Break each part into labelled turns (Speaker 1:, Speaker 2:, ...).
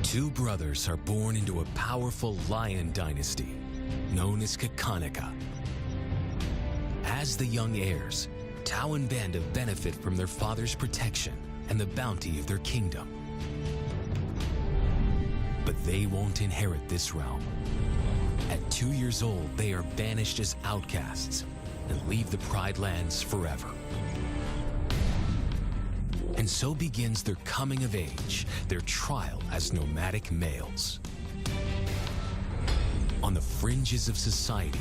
Speaker 1: Two brothers are born into a powerful lion dynasty known as Kakanika. As the young heirs, Tao and Banda benefit from their father's protection and the bounty of their kingdom. But they won't inherit this realm. At 2 years old, they are banished as outcasts and leave the Pride Lands forever. And so begins their coming of age, their trial as nomadic males. On the fringes of society,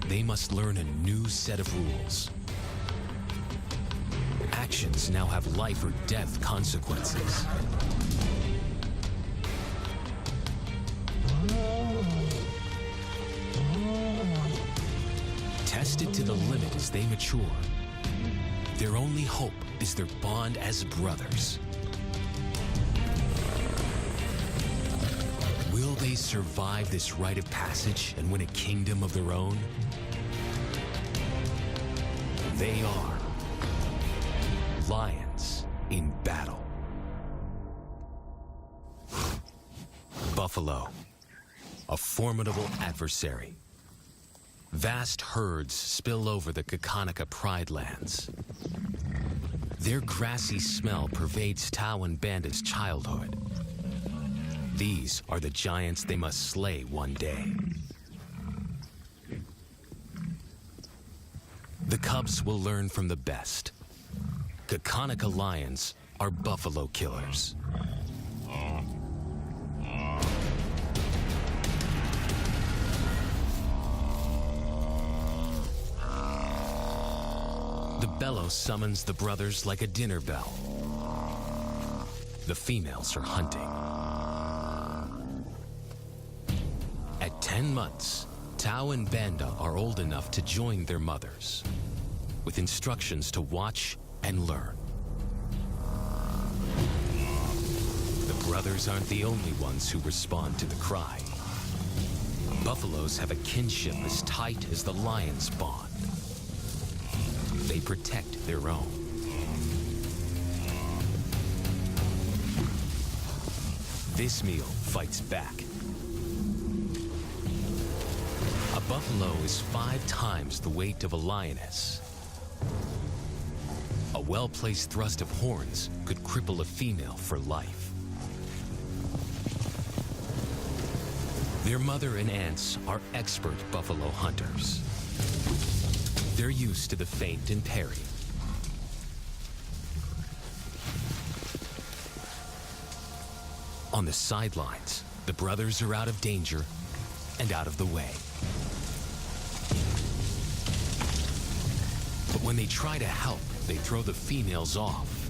Speaker 1: they must learn a new set of rules. Actions now have life or death consequences. Tested to the limit as they mature, their only hope is their bond as brothers. Will they survive this rite of passage and win a kingdom of their own? They are lions in battle. Buffalo, a formidable adversary. Vast herds spill over the Kakanika Pride Lands. Their grassy smell pervades Tao and Banda's childhood. These are the giants they must slay one day. The cubs will learn from the best. Kakanika lions are buffalo killers. The bellow summons the brothers like a dinner bell. The females are hunting. At 10 months, Tao and Banda are old enough to join their mothers, with instructions to watch and learn. The brothers aren't the only ones who respond to the cry. Buffaloes have a kinship as tight as the lion's bond. They protect their own. This meal fights back. A buffalo is 5 times the weight of a lioness. A well-placed thrust of horns could cripple a female for life. Their mother and aunts are expert buffalo hunters. They're used to the feint and parry. On the sidelines, the brothers are out of danger and out of the way. But when they try to help, they throw the females off,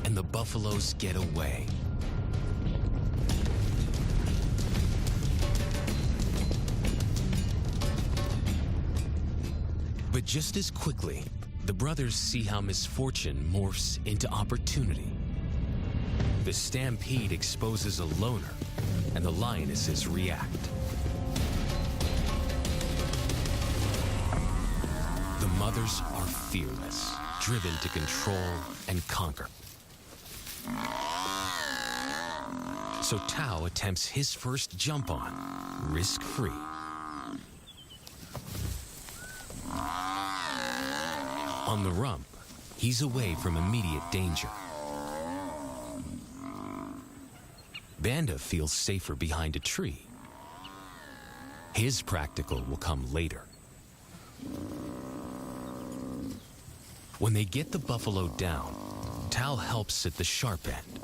Speaker 1: and the buffaloes get away. But just as quickly, the brothers see how misfortune morphs into opportunity. The stampede exposes a loner, and the lionesses react. The mothers are fearless, driven to control and conquer. So Tao attempts his first jump on, risk-free. On the rump, he's away from immediate danger. Banda feels safer behind a tree. His practical will come later. When they get the buffalo down, Tao helps at the sharp end.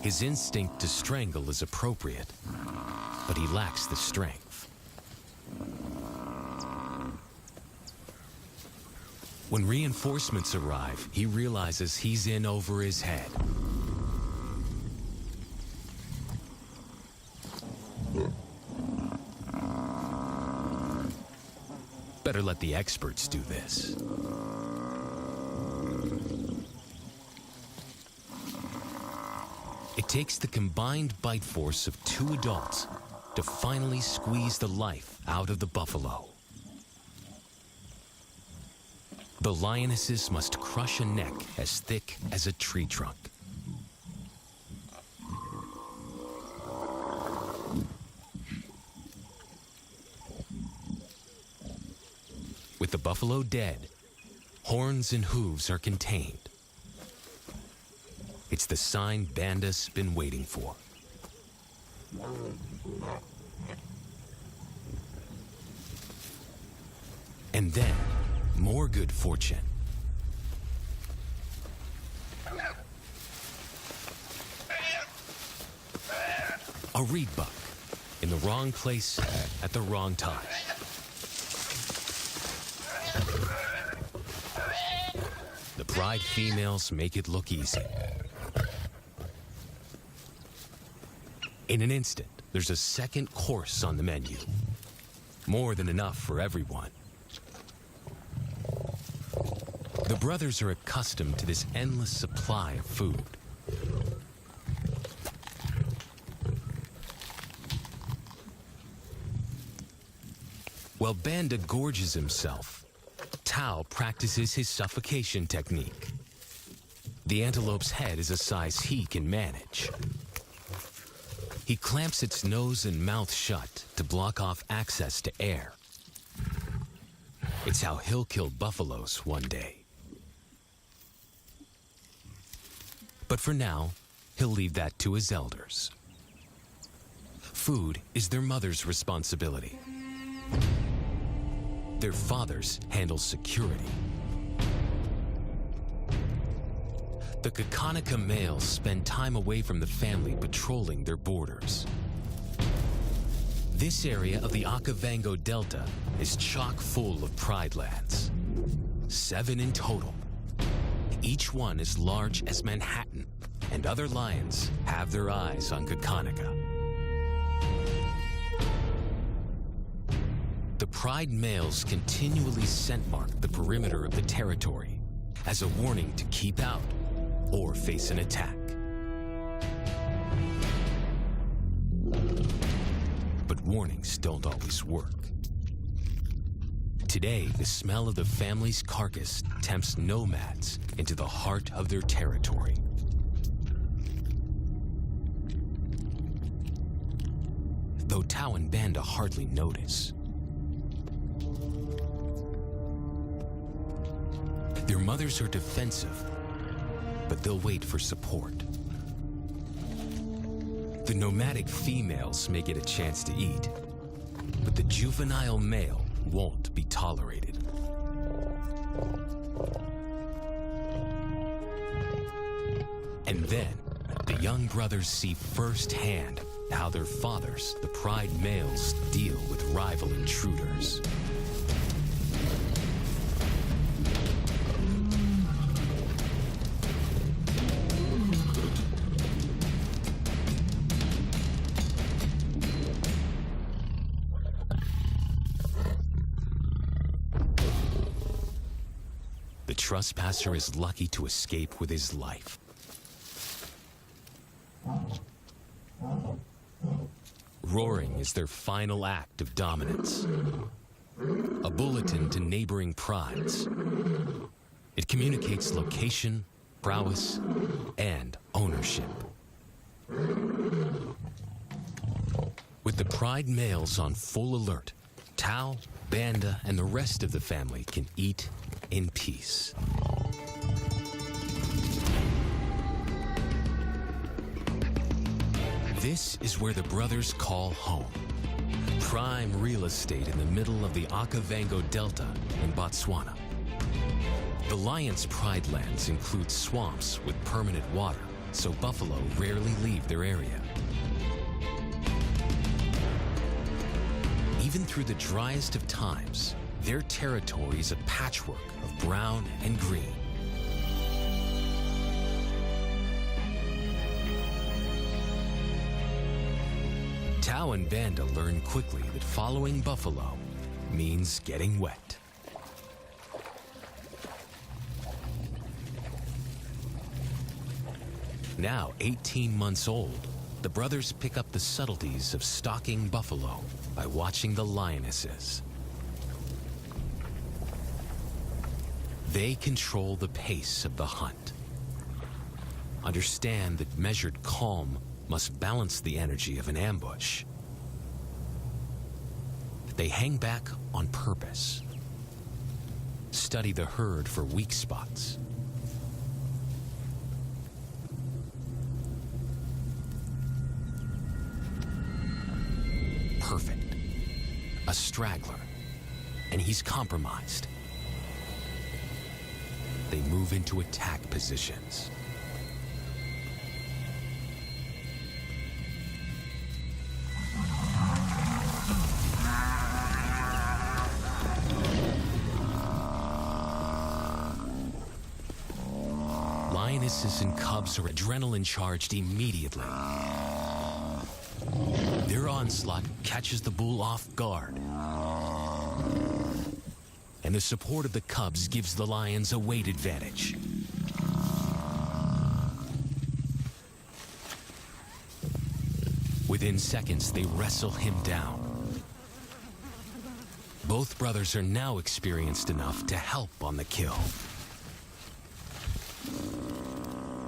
Speaker 1: His instinct to strangle is appropriate, but he lacks the strength. When reinforcements arrive, he realizes he's in over his head. Better let the experts do this. It takes the combined bite force of 2 adults to finally squeeze the life out of the buffalo. The lionesses must crush a neck as thick as a tree trunk. buffalo dead, horns and hooves are contained. It's the sign Banda's been waiting for. And then, more good fortune. A reed buck, in the wrong place at the wrong time. The pride females make it look easy. In an instant, there's a second course on the menu. More than enough for everyone. The brothers are accustomed to this endless supply of food. While Banda gorges himself, Tao practices his suffocation technique. The antelope's head is a size he can manage. He clamps its nose and mouth shut to block off access to air. It's how he'll kill buffaloes one day. But for now, he'll leave that to his elders. Food is their mother's responsibility. Their fathers handle security. The Kakanika males spend time away from the family patrolling their borders. This area of the Okavango Delta is chock full of pride lands. 7 in total. Each one as large as Manhattan, and other lions have their eyes on Kakanika. The pride males continually scent mark the perimeter of the territory as a warning to keep out or face an attack. But warnings don't always work. Today, the smell of the family's carcass tempts nomads into the heart of their territory. Though Tao and Banda hardly notice. Their mothers are defensive, but they'll wait for support. The nomadic females may get a chance to eat, but the juvenile male won't be tolerated. And then, the young brothers see firsthand how their fathers, the pride males, deal with rival intruders. The trespasser is lucky to escape with his life. Roaring is their final act of dominance. A bulletin to neighboring prides. It communicates location, prowess, and ownership. With the pride males on full alert, Tao, Banda, and the rest of the family can eat in peace. This is where the brothers call home. Prime real estate in the middle of the Okavango Delta in Botswana. The Lions' pride lands include swamps with permanent water, so buffalo rarely leave their area. Even through the driest of times, their territory is a patchwork of brown and green. Tao and Banda learn quickly that following buffalo means getting wet. Now 18 months old, the brothers pick up the subtleties of stalking buffalo by watching the lionesses. They control the pace of the hunt. Understand that measured calm must balance the energy of an ambush. They hang back on purpose. study the herd for weak spots. Perfect. A straggler. And he's compromised. They move into attack positions. Lionesses and cubs are adrenaline charged immediately. Their onslaught catches the bull off guard. And the support of the cubs gives the lions a weight advantage. Within seconds, they wrestle him down. Both brothers are now experienced enough to help on the kill.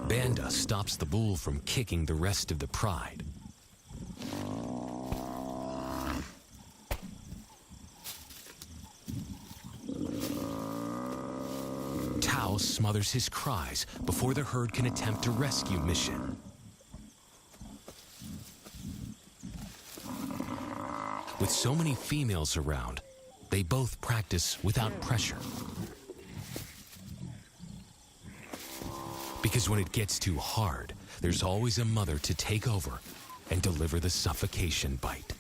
Speaker 1: Banda stops the bull from kicking the rest of the pride. Tao smothers his cries before the herd can attempt a rescue mission. With so many females around, they both practice without pressure. Because when it gets too hard, there's always a mother to take over and deliver the suffocation bite.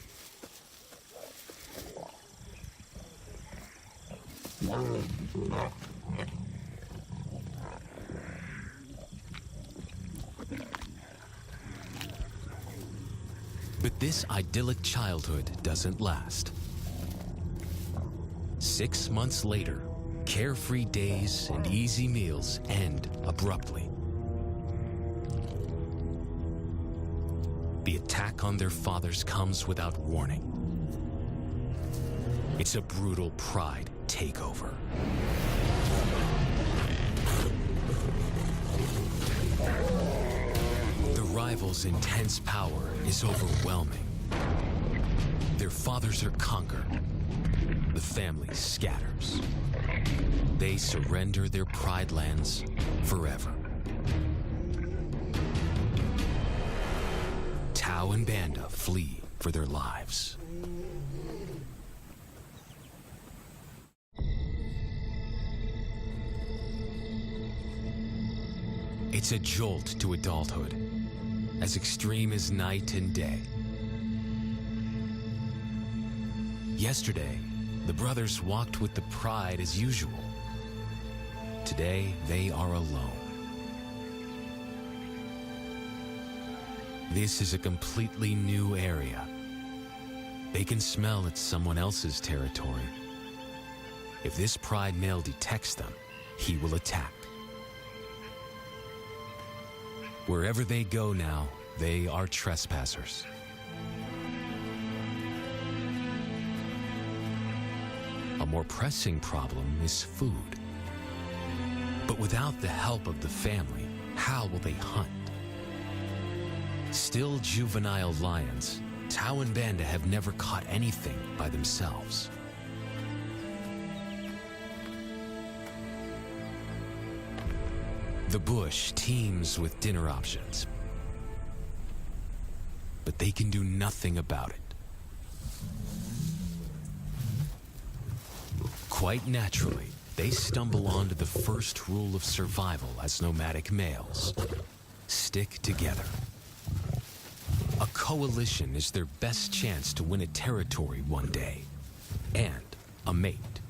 Speaker 1: But this idyllic childhood doesn't last. 6 months later, carefree days and easy meals end abruptly. The attack on their fathers comes without warning. It's a brutal pride takeover. The rivals' intense power is overwhelming. Their fathers are conquered. The family scatters. They surrender their pride lands forever. Tao and Banda flee for their lives. It's a jolt to adulthood, as extreme as night and day. Yesterday, the brothers walked with the pride as usual. Today, they are alone. This is a completely new area. They can smell it's someone else's territory. If this pride male detects them, he will attack. Wherever they go now, they are trespassers. A more pressing problem is food. But without the help of the family, how will they hunt? Still juvenile lions, Tao and Banda have never caught anything by themselves. The bush teems with dinner options, but they can do nothing about it. Quite naturally, they stumble onto the first rule of survival as nomadic males: stick together. A coalition is their best chance to win a territory one day, and a mate.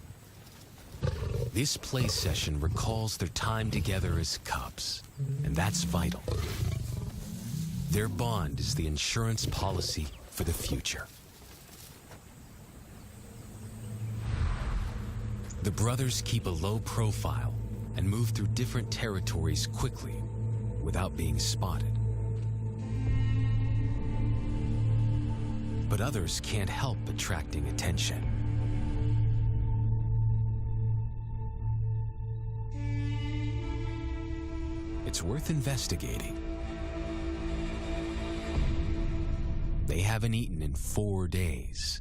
Speaker 1: This play session recalls their time together as cubs, and that's vital. Their bond is the insurance policy for the future. The brothers keep a low profile and move through different territories quickly without being spotted. But others can't help attracting attention. It's worth investigating. They haven't eaten in 4 days.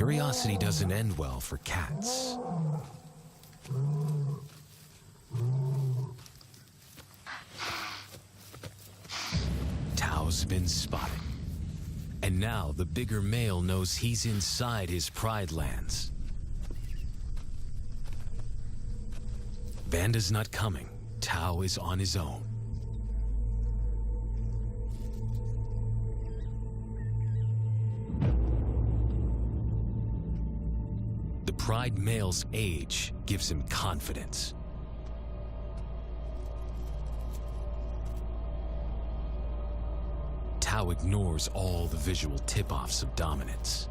Speaker 1: Curiosity doesn't end well for cats. Tao's been spotted. And now the bigger male knows he's inside his pride lands. Banda's not coming. Tao is on his own. The pride male's age gives him confidence. Tao ignores all the visual tip-offs of dominance.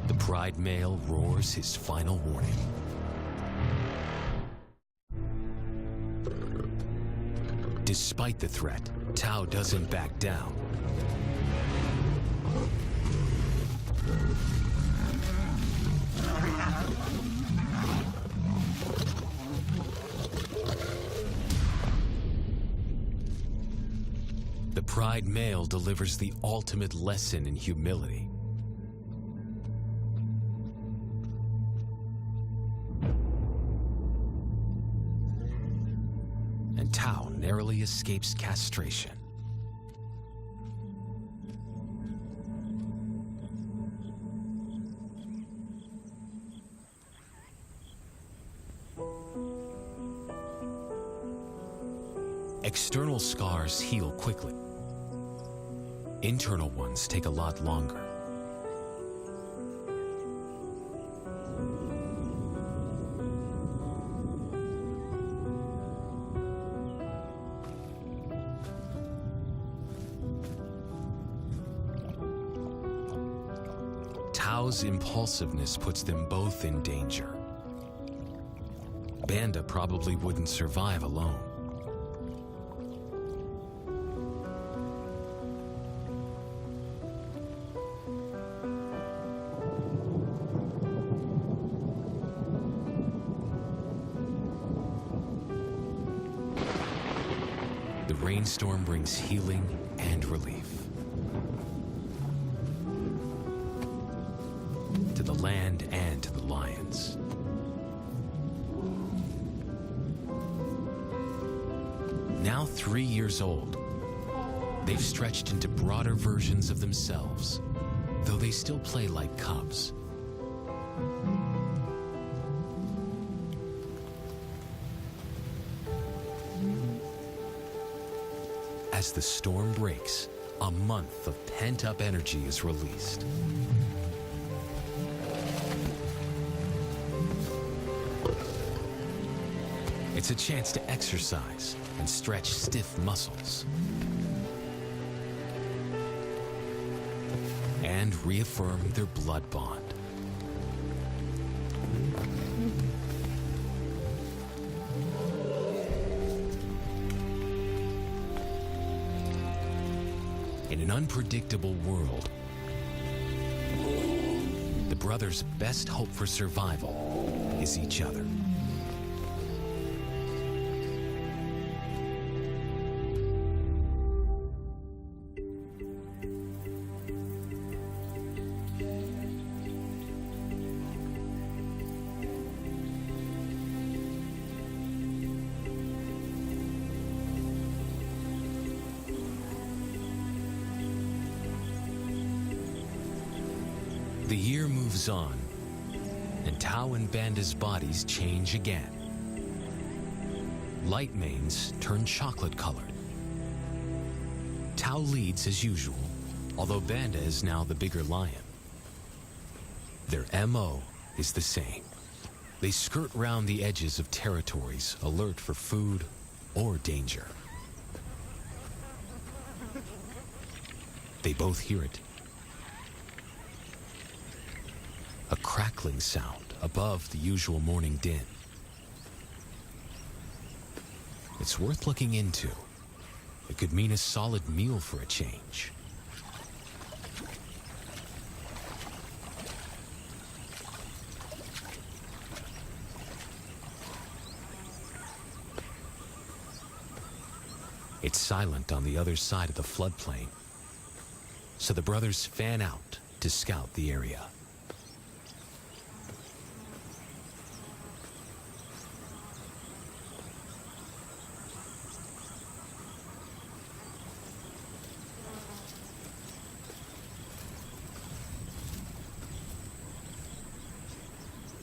Speaker 1: The pride male roars his final warning. Despite the threat, Tao doesn't back down. The pride male delivers the ultimate lesson in humility. And Tao narrowly escapes castration. External scars heal quickly. Internal ones take a lot longer. Tao's impulsiveness puts them both in danger. Banda probably wouldn't survive alone. The rainstorm brings healing and relief to the land and to the lions. Now 3 years old, they've stretched into broader versions of themselves, though they still play like cubs. As the storm breaks, a month of pent-up energy is released. It's a chance to exercise and stretch stiff muscles. And reaffirm their blood bond. In an unpredictable world, the brothers' best hope for survival is each other. The year moves on, and Tao and Banda's bodies change again. Light manes turn chocolate-colored. Tao leads as usual, although Banda is now the bigger lion. Their MO is the same. They skirt round the edges of territories, alert for food or danger. They both hear it. A crackling sound above the usual morning din. It's worth looking into. It could mean a solid meal for a change. It's silent on the other side of the floodplain, so the brothers fan out to scout the area.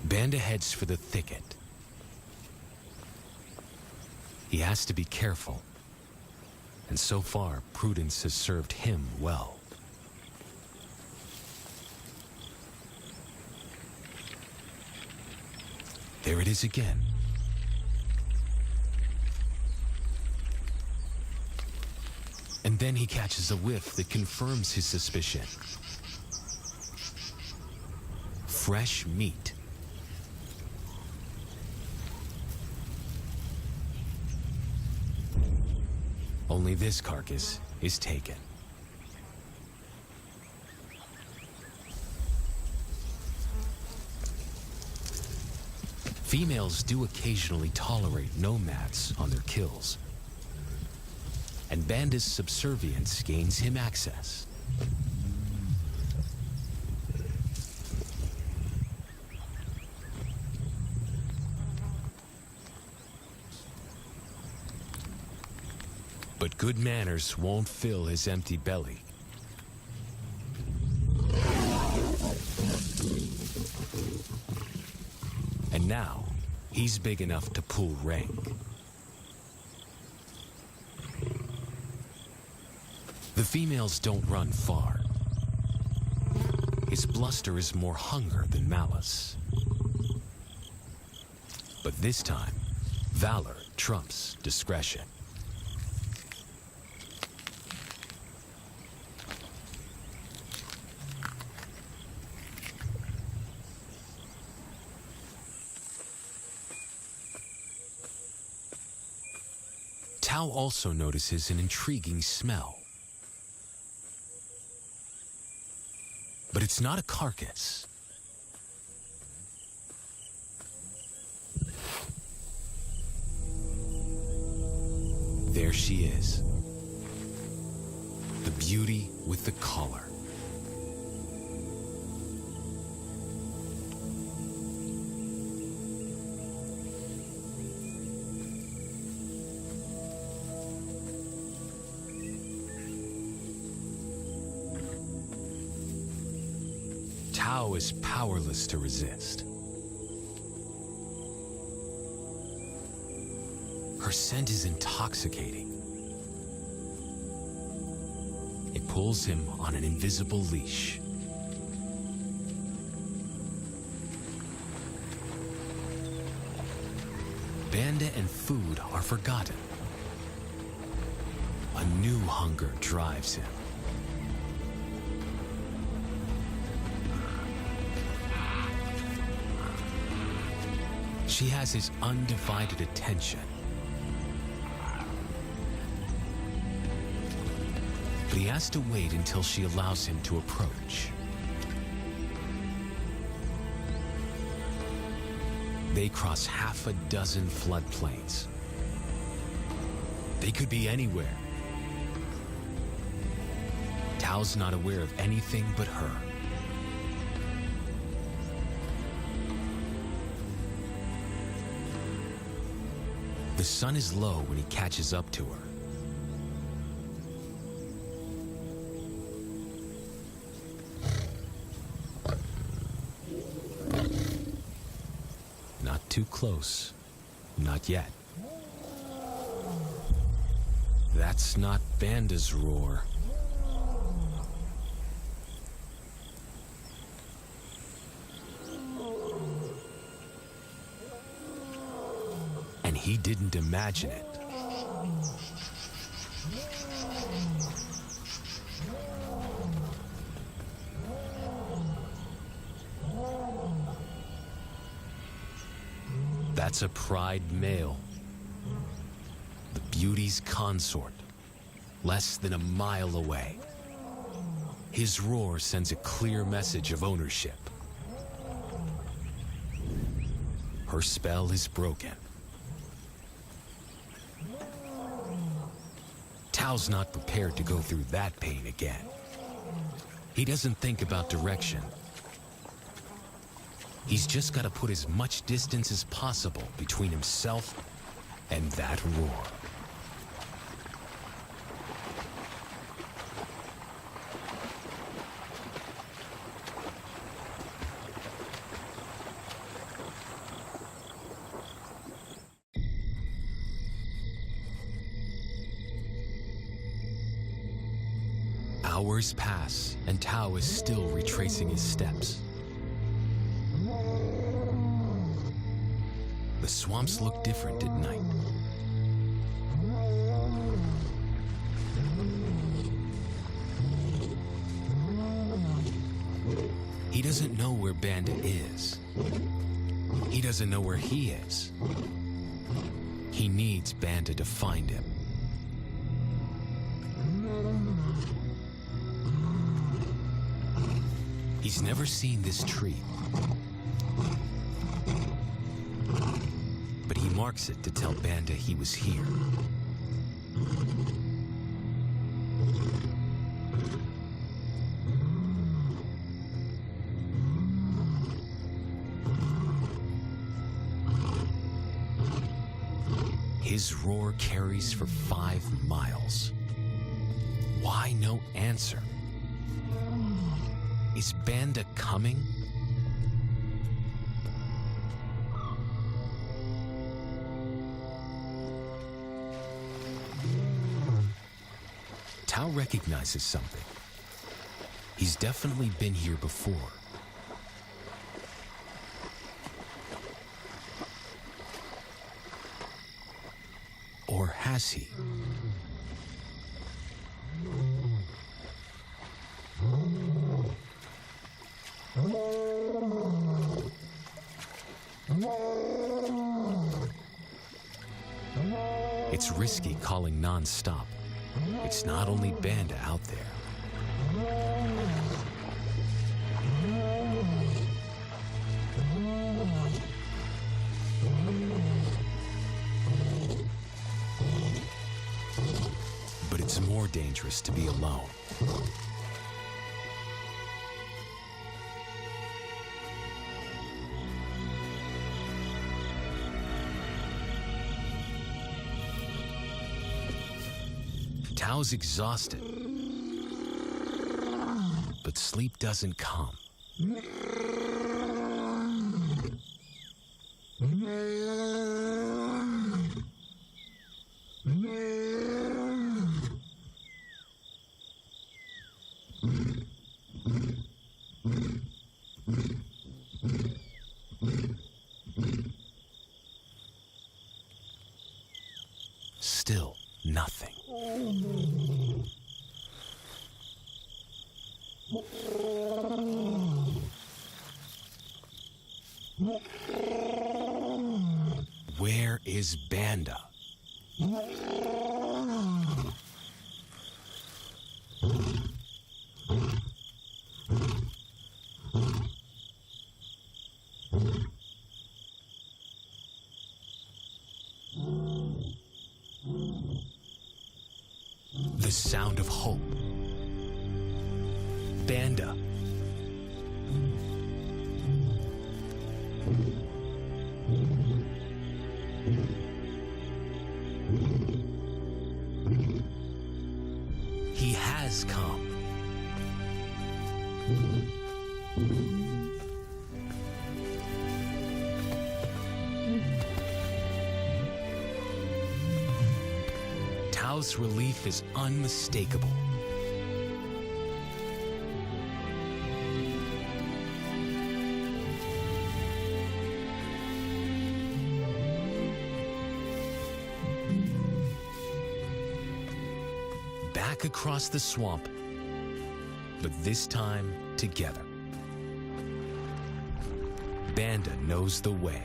Speaker 1: Banda heads for the thicket. He has to be careful, and so far, prudence has served him well. There it is again. And then he catches a whiff that confirms his suspicion. Fresh meat. Only this carcass is taken. Females do occasionally tolerate nomads on their kills, and Banda's subservience gains him access. But good manners won't fill his empty belly. And now, he's big enough to pull rank. The females don't run far. His bluster is more hunger than malice. But this time, valor trumps discretion. Tao also notices an intriguing smell. But it's not a carcass. There she is. The beauty with the collar. Tao is powerless to resist. Her scent is intoxicating. It pulls him on an invisible leash. Banda and food are forgotten. A new hunger drives him. She has his undivided attention. But he has to wait until she allows him to approach. They cross half a dozen floodplains. They could be anywhere. Tao's not aware of anything but her. The sun is low when he catches up to her. Not too close. Not yet. That's not Banda's roar. He didn't imagine it. That's a pride male. The beauty's consort, less than a mile away. His roar sends a clear message of ownership. Her spell is broken. Tao's not prepared to go through that pain again. He doesn't think about direction. He's just got to put as much distance as possible between himself and that roar. Hours pass, and Tao is still retracing his steps. The swamps look different at night. He doesn't know where Banda is. He doesn't know where he is. He needs Banda to find him. He's never seen this tree, but he marks it to tell Banda he was here. His roar carries for 5 miles. Why no answer? Is Banda coming? Tao recognizes something. He's definitely been here before. Or has he? It's risky calling non-stop. It's not only Banda out there. But it's more dangerous to be alone. Tao's exhausted, but sleep doesn't come. Still nothing. Where is Banda? The sound of hope. Banda. He has come. Tao's relief is unmistakable. Back across the swamp, but this time together. Banda knows the way.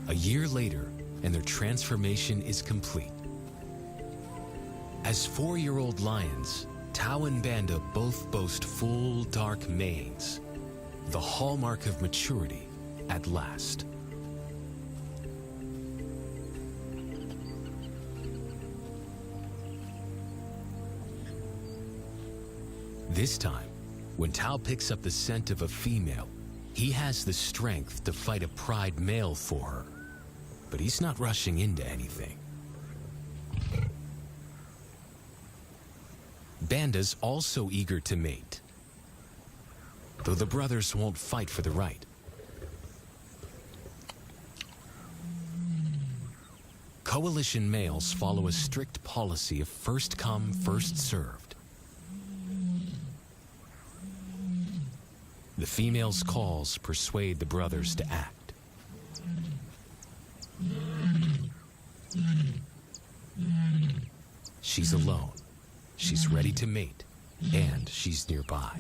Speaker 1: A year later, and their transformation is complete. As 4-year-old lions, Tao and Banda both boast full, dark manes, the hallmark of maturity at last. This time, when Tao picks up the scent of a female, he has the strength to fight a pride male for her, but he's not rushing into anything. Banda's also eager to mate, though the brothers won't fight for the right. Coalition males follow a strict policy of first come, first served. The female's calls persuade the brothers to act. She's alone. She's ready to mate, and she's nearby.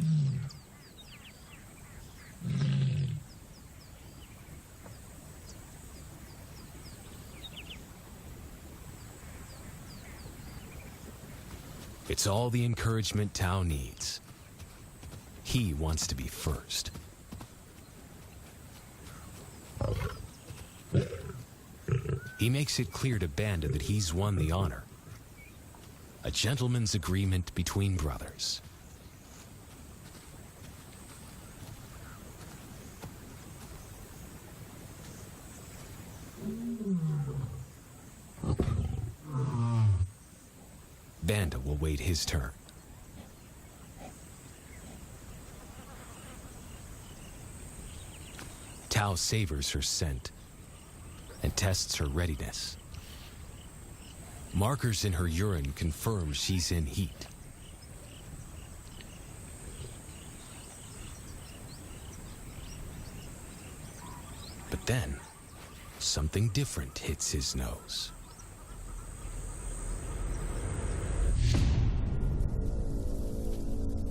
Speaker 1: It's all the encouragement Tao needs. He wants to be first. He makes it clear to Banda that he's won the honor. A gentleman's agreement between brothers. Banda will wait his turn. Tao savors her scent and tests her readiness. Markers in her urine confirm she's in heat. But then, something different hits his nose.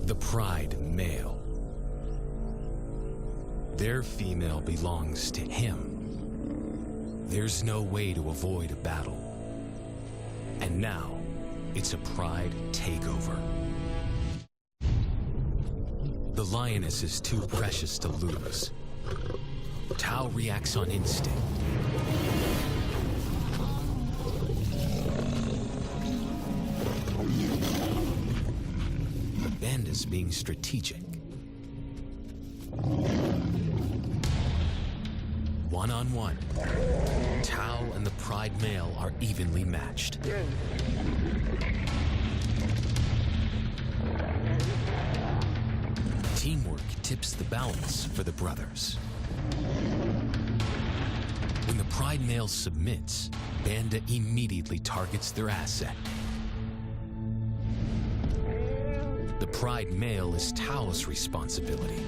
Speaker 1: The pride male. Their female belongs to him. There's no way to avoid a battle. And now, it's a pride takeover. The lioness is too precious to lose. Tao reacts on instinct. Banda's being strategic. One-on-one, Tao and the pride male are evenly matched. Teamwork tips the balance for the brothers. When the pride male submits, Banda immediately targets their asset. The pride male is Tao's responsibility.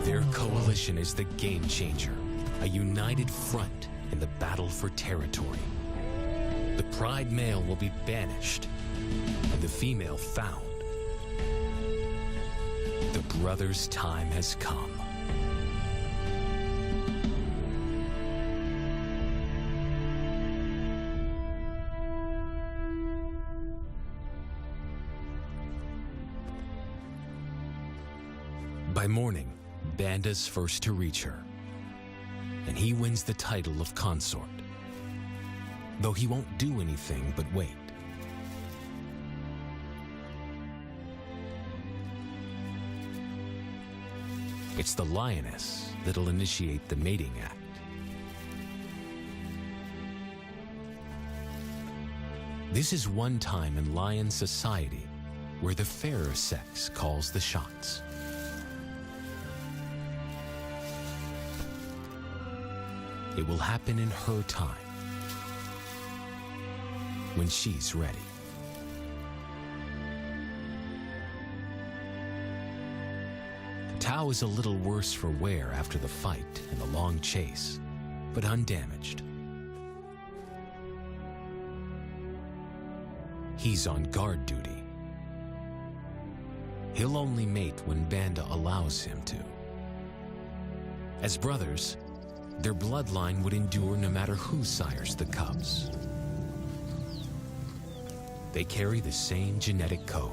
Speaker 1: Their coalition is the game changer, a united front in the battle for territory. The pride male will be banished, and the female found. The brothers' time has come. By morning, Banda's first to reach her, and he wins the title of consort, though he won't do anything but wait. It's the lioness that'll initiate the mating act. This is one time in lion society where the fairer sex calls the shots. It will happen in her time, when she's ready. Tao is a little worse for wear after the fight and the long chase, but undamaged. He's on guard duty. He'll only mate when Banda allows him to. As brothers, Their bloodline would endure no matter who sires the cubs. They carry the same genetic code.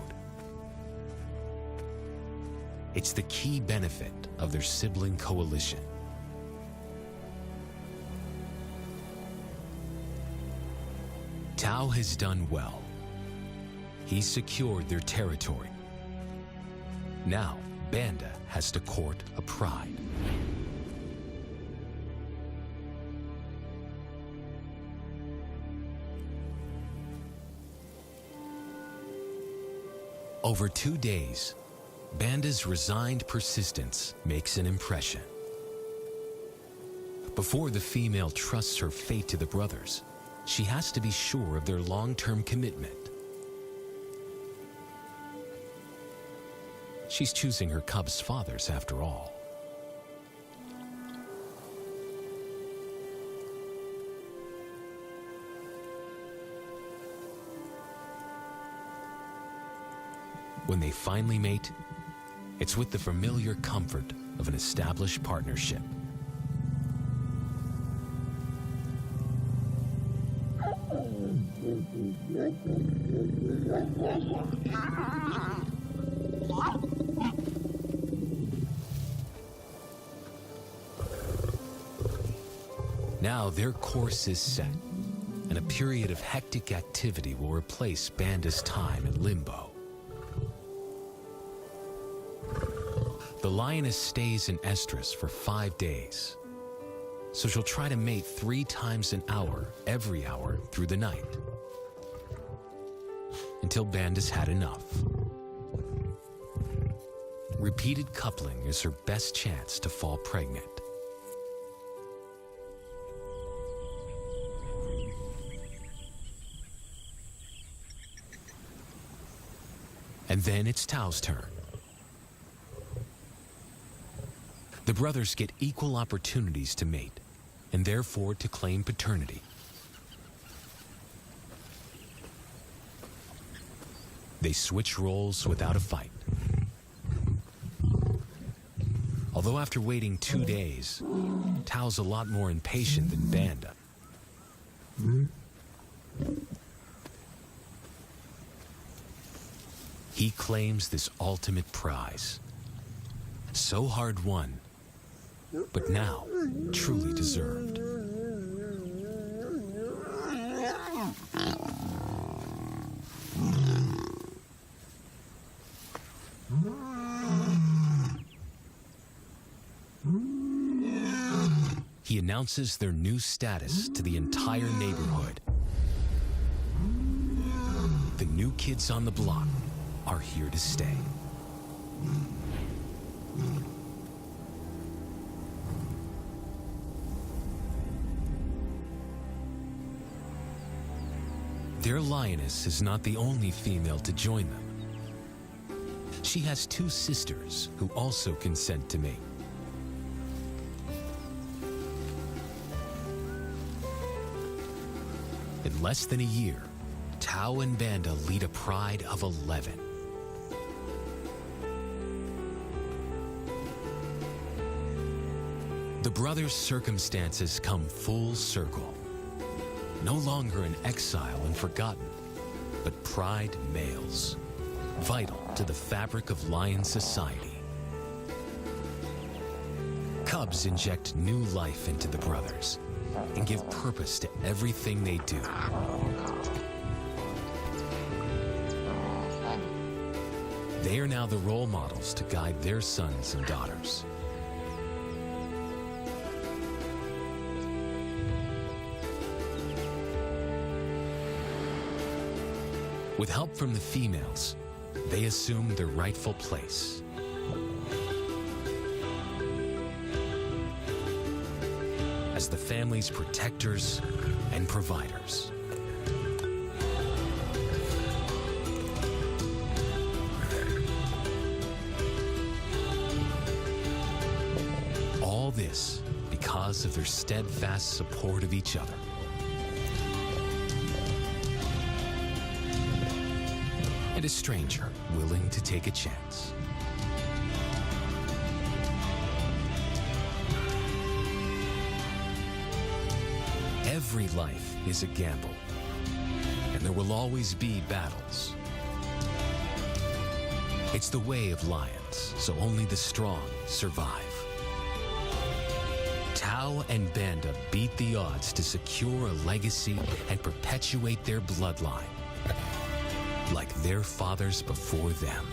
Speaker 1: It's the key benefit of their sibling coalition. Tao has done well. He's secured their territory. Now, Banda has to court a pride. Over 2 days, Banda's resigned persistence makes an impression. Before the female trusts her fate to the brothers, she has to be sure of their long-term commitment. She's choosing her cub's fathers after all. When they finally mate, it's with the familiar comfort of an established partnership. Now their course is set, and a period of hectic activity will replace Banda's time in limbo. The lioness stays in estrus for 5 days, so she'll try to mate 3 times an hour, every hour through the night, until Banda's had enough. Repeated coupling is her best chance to fall pregnant. And then it's Tao's turn. The brothers get equal opportunities to mate, and therefore to claim paternity. They switch roles without a fight. Although after waiting 2 days, Tao's a lot more impatient than Banda. He claims this ultimate prize. So hard won, but now truly deserved. He announces their new status to the entire neighborhood. The new kids on the block are here to stay. Their lioness is not the only female to join them. She has 2 sisters who also consent to mate. In less than a year, Tao and Banda lead a pride of 11. The brothers' circumstances come full circle. No longer in exile and forgotten, but pride males, vital to the fabric of lion society. Cubs inject new life into the brothers and give purpose to everything they do. They are now the role models to guide their sons and daughters. With help from the females, they assume their rightful place. As the family's protectors and providers. All this because of their steadfast support of each other. And a stranger willing to take a chance. Every life is a gamble, and there will always be battles. It's the way of lions, so only the strong survive. Tao and Banda beat the odds to secure a legacy and perpetuate their bloodline, like their fathers before them.